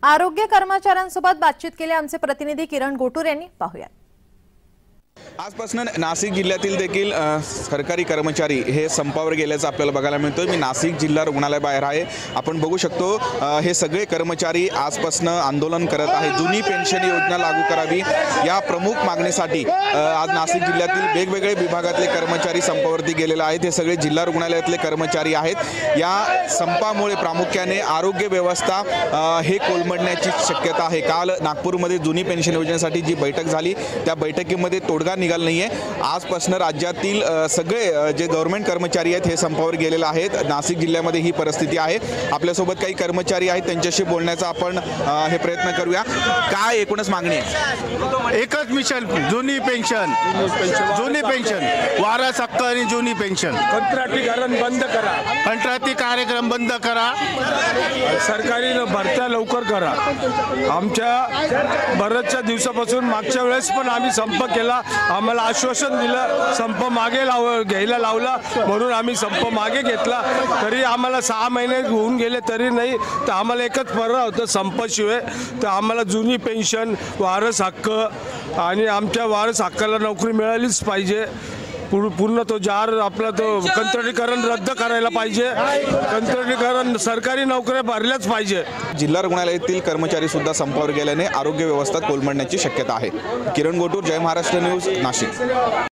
आरोग्य कर्मचाऱ्यांसोबत बातचीत केली आमचे प्रतिनिधी किरण गोटूर यांनी। पाहूया। आजपासून नाशिक जिल्ह्यातील देखील सरकारी कर्मचारी हे संपावर गेल्याचं आपल्याला बघायला मिळतोय। मी नाशिक जिल्हा रुग्णालय बाहेर आहे। आपण बघू शकतो हे सगळे कर्मचारी आजपासून आंदोलन करत आहेत। जुनी पेन्शन योजना लागू करावी या प्रमुख मागणीसाठी आज नाशिक जिल्ह्यातील वेगवेगळे विभागातले कर्मचारी संपावरती गेलेले आहेत। हे सगळे जिल्हा रुग्णालयातले कर्मचारी आहेत। या संपामुळे प्रामुख्याने आरोग्य व्यवस्था हे कोलमडण्याची शक्यता आहे। काल नागपूरमध्ये जुनी पेन्शन योजनेसाठी जी बैठक झाली त्या बैठकीमध्ये तोडगा निघाला नाहीये। आजपासून राज्यातील सगळे जे गव्हर्नमेंट कर्मचारी आहेत हे संपावर गेलेले आहेत। नाशिक जिल्ह्यामध्ये ही परिस्थिती आहे। आपल्यासोबत काही कर्मचारी आहेत, त्यांच्याशी बोलण्याचा आपण हे प्रयत्न करूया। काय एकूणच मागणी आहे? एकच मिशन, जुनी पेन्शन, वारस हक्क आणि जुनी पेन्शन। कंत्राटीकरण बंद करा, कंत्राटी कार्यक्रम बंद करा, सरकारी भरत्या लवकर करा। आमच्या बऱ्याचशा दिवसापासून मागच्या वेळेस पण आम्ही संप केला, आम्हाला आश्वासन दिलं, संप मागे घ्यायला लावला म्हणून आम्ही संप मागे घेतला। तरी आम्हाला 6 महिने होऊन गेले तरी नाही। तर आम्हाला एकच पर्याय होतं संपाशिवाय, तर आम्हाला जुनी पेन्शन, वारस हक्क आणि आमच्या वारस हक्काला नोकरी मिळालीच पाहिजे। पूर्ण तो जार आपला तो कंत्राटीकरण रद्द करायला पाहिजे। कंत्राटीकरण सरकारी नोकऱ्या भरल्याच पाहिजे। जिल्हा रुग्णालयातील कर्मचारी सुद्धा संपावर गेल्याने आरोग्य व्यवस्था कोलमडण्याची शक्यता आहे। किरण गोटूर, जय महाराष्ट्र न्यूज, नाशिक।